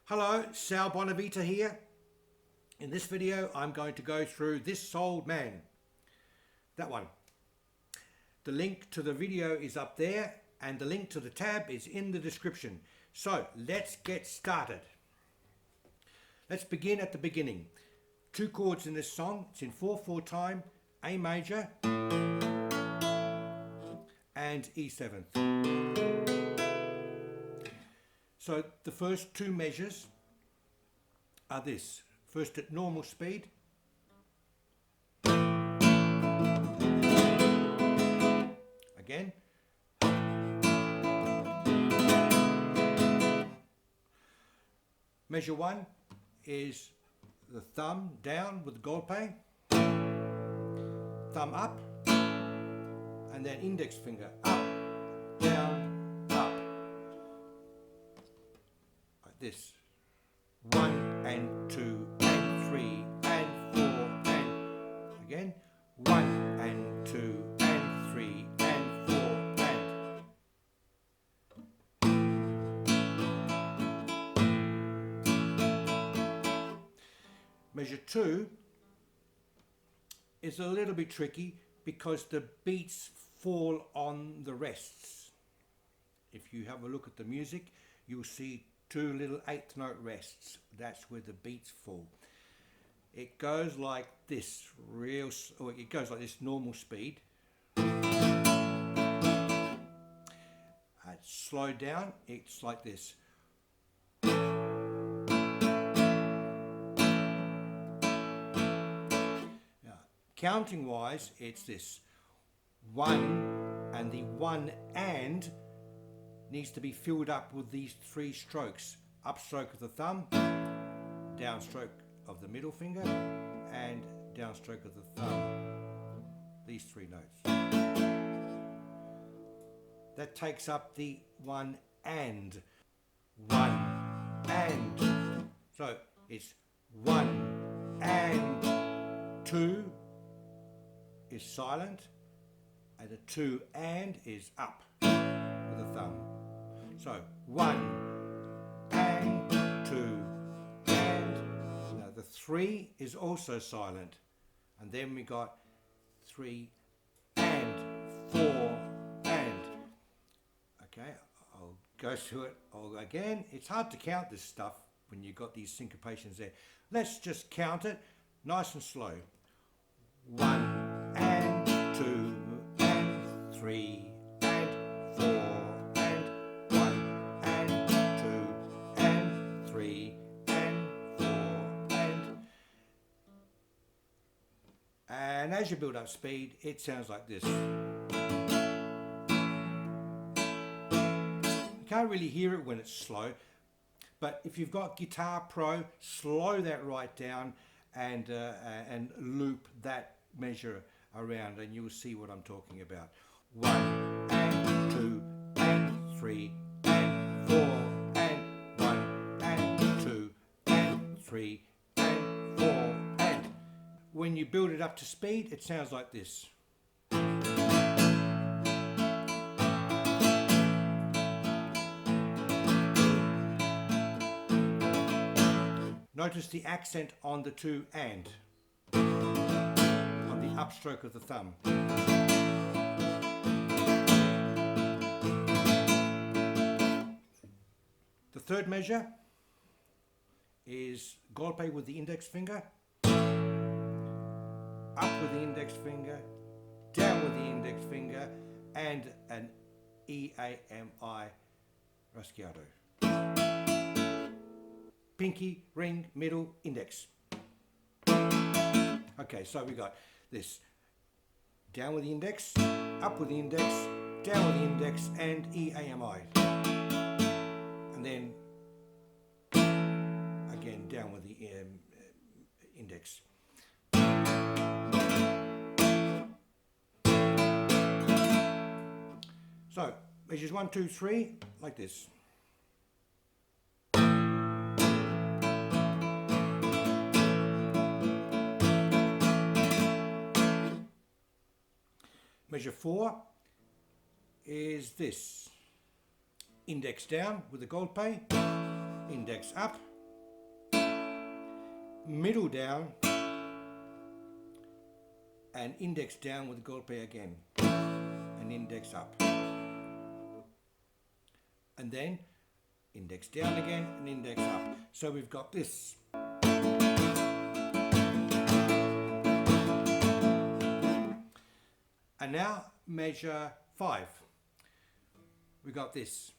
Hello, Sal Bonavita here. In this video I'm going to go through This Old Man. That one. The link to the video is up there and the link to the tab is in the description. So let's get started. Let's begin at the beginning. Two chords in this song. It's in 4/4 time, A major and E7. So the first two measures are this. First at normal speed. Again. Measure 1 is the thumb down with the golpe, thumb up, and then index finger up, down, up. Like this. 1 and 2 and 3 and 4 and again 1 and 2 and 3 and 4 and measure 2 is a little bit tricky because the beats fall on the rests. If you have a look at the music, you'll see two little eighth note rests. That's where the beats fall. It goes like this, it goes like this normal speed. Slowed down, it's like this. Now, counting wise, it's this. 1 and the 1 and needs to be filled up with these 3 strokes. Upstroke of the thumb, downstroke of the middle finger, and downstroke of the thumb. These 3 notes. That takes up the 1 and. 1 and. So it's 1 and 2 is silent, and the 2 and is up with the thumb. So 1 and 2 and. Now the 3 is also silent, and then we got 3 and 4 and. Okay, I'll go through it all again. It's hard to count this stuff when you've got these syncopations there. Let's just count it nice and slow. 1 and 2 and 3 and 4 and 1 and 2 and 3 and 4 and as you build up speed, it sounds like this. You can't really hear it when it's slow, but if you've got Guitar Pro, slow that right down and loop that measure around and you'll see what I'm talking about. 1 and 2 and 3 and 4 and 1 and 2 and 3 and 4 and. When you build it up to speed, it sounds like this. Notice the accent on the 2 and, on the upstroke of the thumb. The third measure is golpe with the index finger, up with the index finger, down with the index finger, and an E-A-M-I raschiato. Pinky, ring, middle, index. Okay, so we got this. Down with the index, up with the index, down with the index, and E-A-M-I. And then again down with the index. So measures 1, 2, 3 like this. Measure 4 is this. Index down with the golpe, index up, middle down and index down with the golpe again, and index up, and then index down again and index up. So we've got this. And now measure 5. We got this.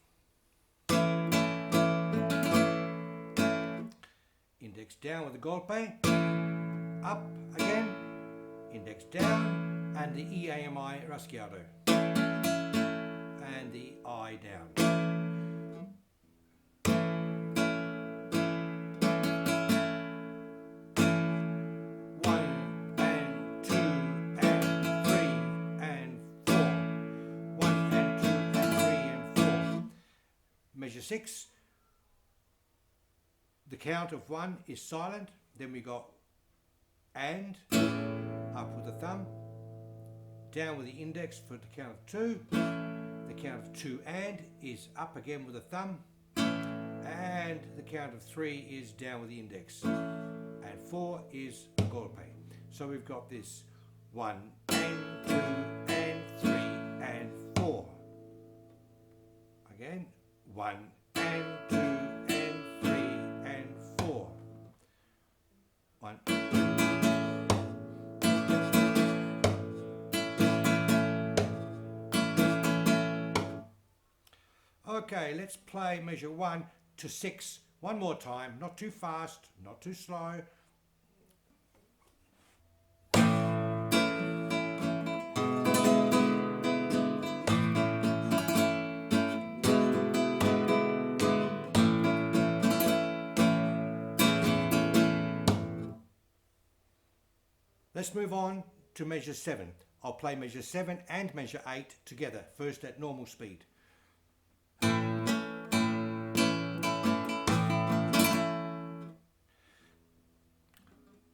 Index down with the golpe, up again, index down, and the EAMI rasgueado, and the I down. Measure 6, the count of 1 is silent, then we got and, up with the thumb, down with the index for the count of 2, the count of 2 and is up again with the thumb, and the count of 3 is down with the index, and 4 is a golpe. So we've got this 1 and 2 and 3 and 4. Again. 1 and 2 and 3 and 4. 1. Okay, let's play measure 1 to 6 one more time. Not too fast, not too slow. Let's move on to measure 7. I'll play measure 7 and measure 8 together, first at normal speed.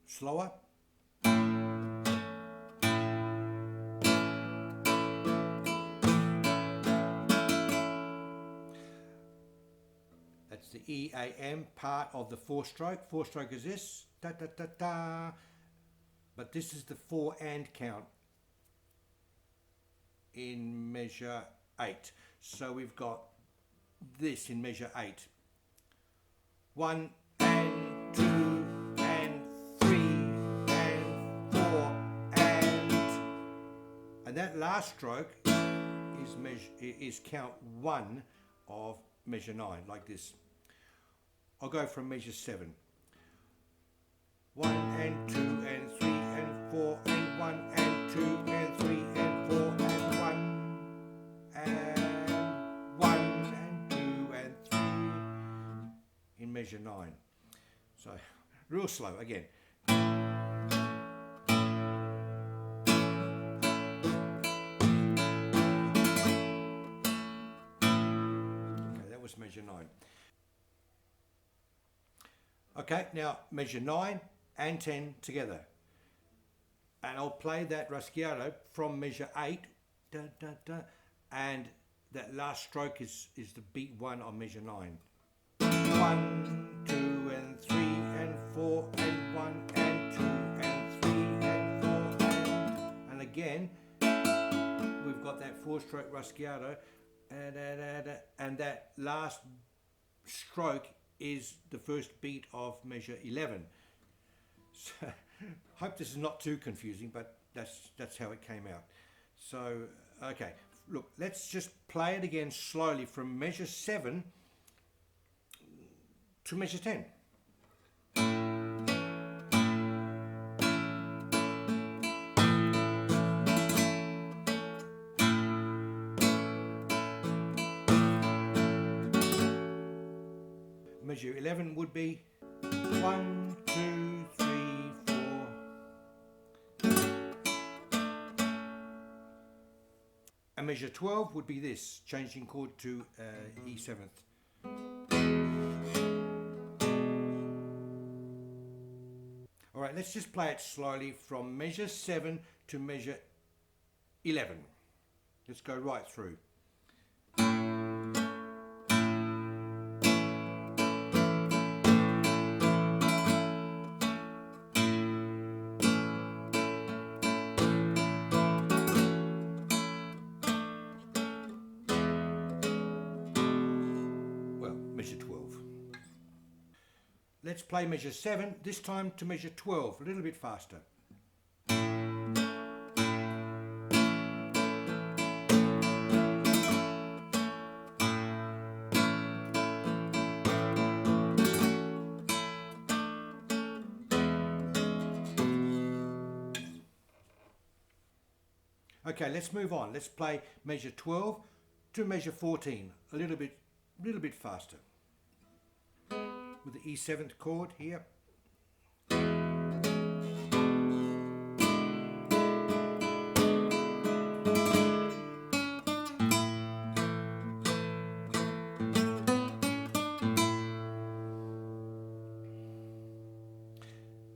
Slower. That's the EAM part of the 4-stroke. 4-stroke is this. Da, da, da, da. But this is the 4 and count in measure 8. So we've got this in measure 8. 1 and 2 and 3 and 4 and that last stroke is count 1 of measure 9, like this. I'll go from measure 7. 1 and 2 and 3 and 4 and 1 and 2 and 3 and 4 and 1 and 2 and 3 in measure 9. So real slow again. Okay, that was measure 9. Okay, now measure 9 and 10 together, and I'll play that rasgueado from measure 8, da, da, da, and that last stroke is the beat 1 on measure 9. 1, 2 and 3 and 4 and 1 and 2 and 3 and 4 and again we've got that 4-stroke rasgueado, and that last stroke is the first beat of measure 11. So, hope this is not too confusing, but that's how it came out. So, okay, look, let's just play it again slowly from measure 7 to measure 10. Measure 11 would be 1, 2, 3, 4. And measure 12 would be this, changing chord to E7th. All right, let's just play it slowly from measure 7 to measure 11. Let's go right through. let's play measure 7, this time to measure 12, a little bit faster. Okay, let's move on. Let's play measure 12 to measure 14, a little bit faster. With the E7th chord here.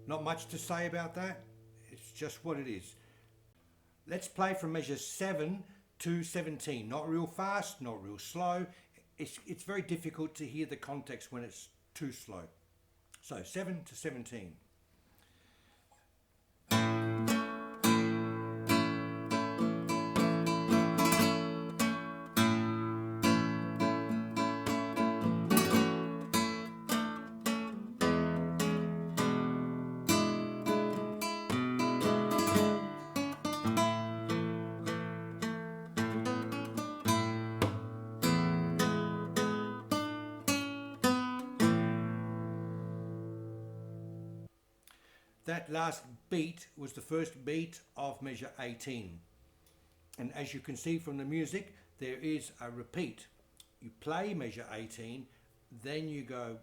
Not much to say about that. It's just what it is. Let's play from measure 7 to 17. Not real fast, not real slow. It's very difficult to hear the context when it's too slow. So 7 to 17. That last beat was the first beat of measure 18. And as you can see from the music, there is a repeat. You play measure 18, then you go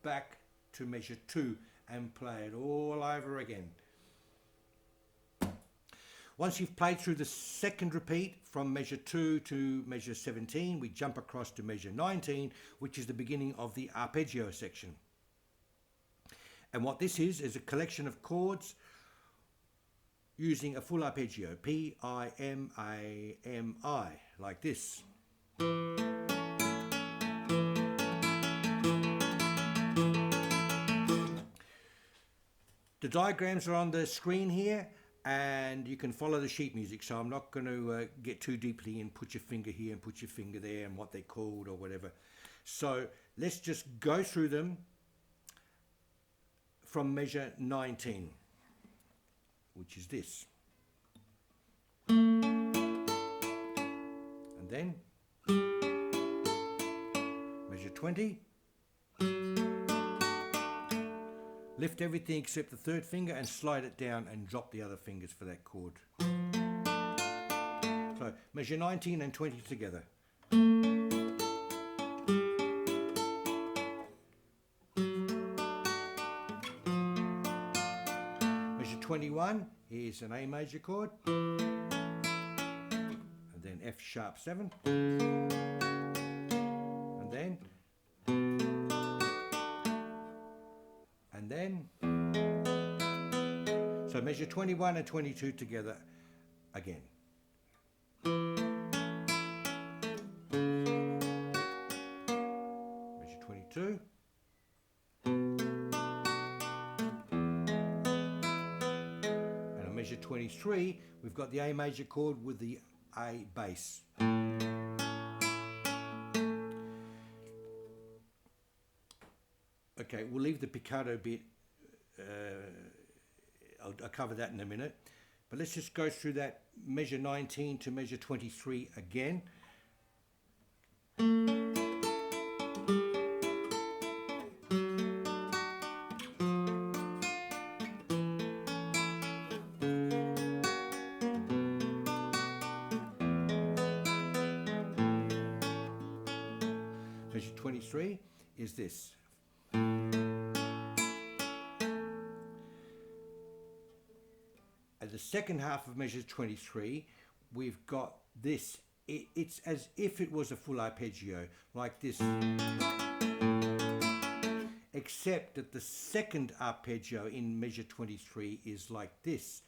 back to measure 2 and play it all over again. Once you've played through the second repeat from measure 2 to measure 17, we jump across to measure 19, which is the beginning of the arpeggio section. And what this is a collection of chords using a full arpeggio, P-I-M-A-M-I, like this. The diagrams are on the screen here, and you can follow the sheet music, so I'm not going to get too deeply in put your finger here and put your finger there and what they're called or whatever. So let's just go through them from measure 19, which is this. And then measure 20. Lift everything except the third finger and slide it down and drop the other fingers for that chord. So measure 19 and 20 together. Measure 21 is an A major chord, and then F sharp 7, and then so measure 21 and 22 together again. Measure 22. And on measure 23, we've got the A major chord with the A bass. Okay, we'll leave the piccato bit. I'll cover that in a minute, but let's just go through that measure 19 to measure 23 again. Measure 23 is this. At the second half of measure 23, we've got this. It's as if it was a full arpeggio, like this. Except that the second arpeggio in measure 23 is like this.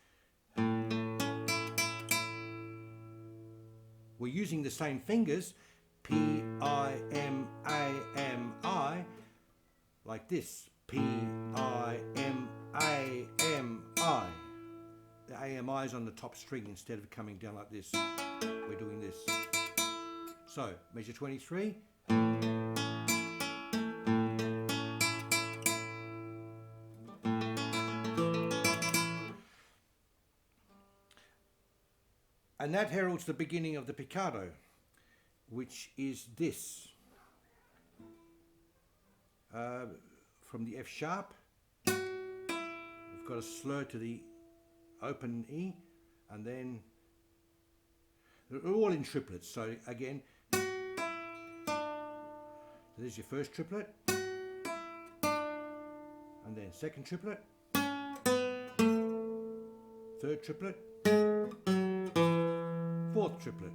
We're using the same fingers, P-I-M-A-M-I, like this, P-I-M-A-M-I. The AMI is on the top string instead of coming down like this. We're doing this. So, measure 23. And that heralds the beginning of the picado, which is this. From the F sharp, we've got a slur to the open E, and then they're all in triplets. So again, there's your first triplet, and then second triplet, third triplet, fourth triplet,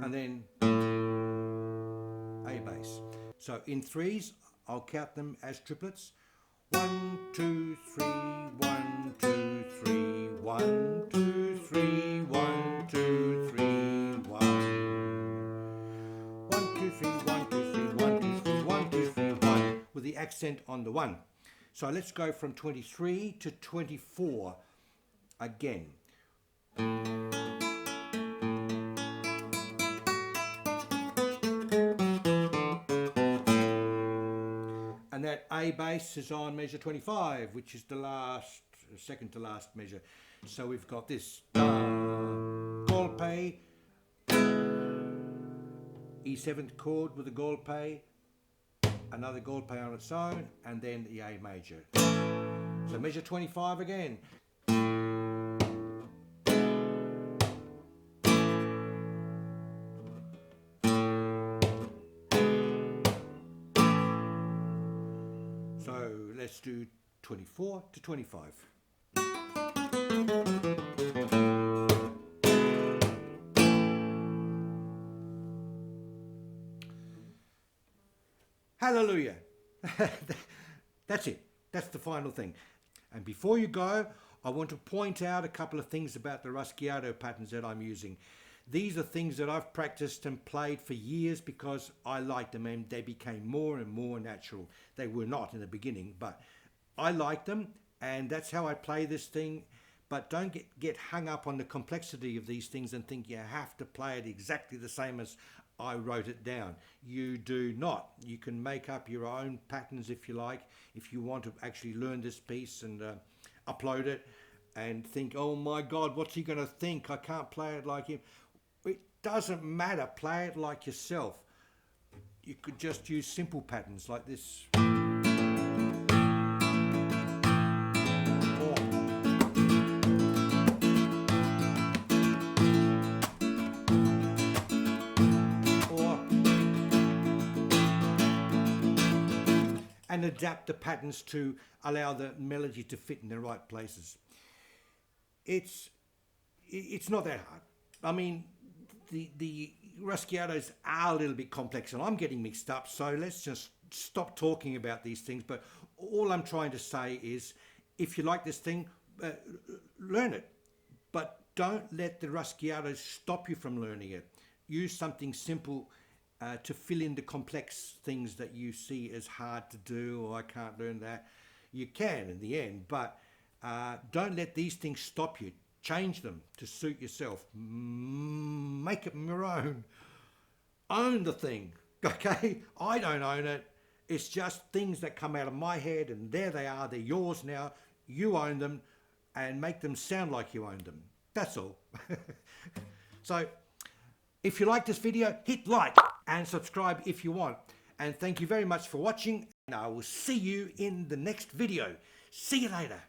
and then A bass. So in threes, I'll count them as triplets. 1, 2, 3, 1, 2, 3, 1, 2, 3, 1, 2, 3, 1. 1, 2, 3, 1, 2, 3, 1, 2, 3, 1, 2, 3, 1, with the accent on the 1. So let's go from 23 to 24 again. And that A bass is on measure 25, which is the last, second to last measure. So we've got this golpe, E7th chord with a golpe, another golpe on its own, and then the A major. So measure 25 again. So let's do 24 to 25. Hallelujah. That's it. That's the final thing. And before you go, I want to point out a couple of things about the Raschiato patterns that I'm using. These are things that I've practiced and played for years because I liked them, and they became more and more natural. They were not in the beginning, but I liked them, and that's how I play this thing. But don't get hung up on the complexity of these things and think you have to play it exactly the same as I wrote it down. You do not. You can make up your own patterns if you like, if you want to actually learn this piece and upload it and think, oh my God, what's he going to think? I can't play it like him. It doesn't matter. Play it like yourself. You could just use simple patterns like this. And adapt the patterns to allow the melody to fit in the right places. It's not that hard. I mean, the Raschiatos are a little bit complex, and I'm getting mixed up, so let's just stop talking about these things. But all I'm trying to say is, if you like this thing, learn it. But don't let the Raschiatos stop you from learning it. Use something simple to fill in the complex things that you see as hard to do, or I can't learn that. You can in the end, but don't let these things stop you. Change them to suit yourself. Make it your own. Own the thing, okay? I don't own it. It's just things that come out of my head, and there they are. They're yours now. You own them, and make them sound like you own them. That's all. So, if you like this video, hit like and subscribe if you want. And thank you very much for watching, and I will see you in the next video. See you later.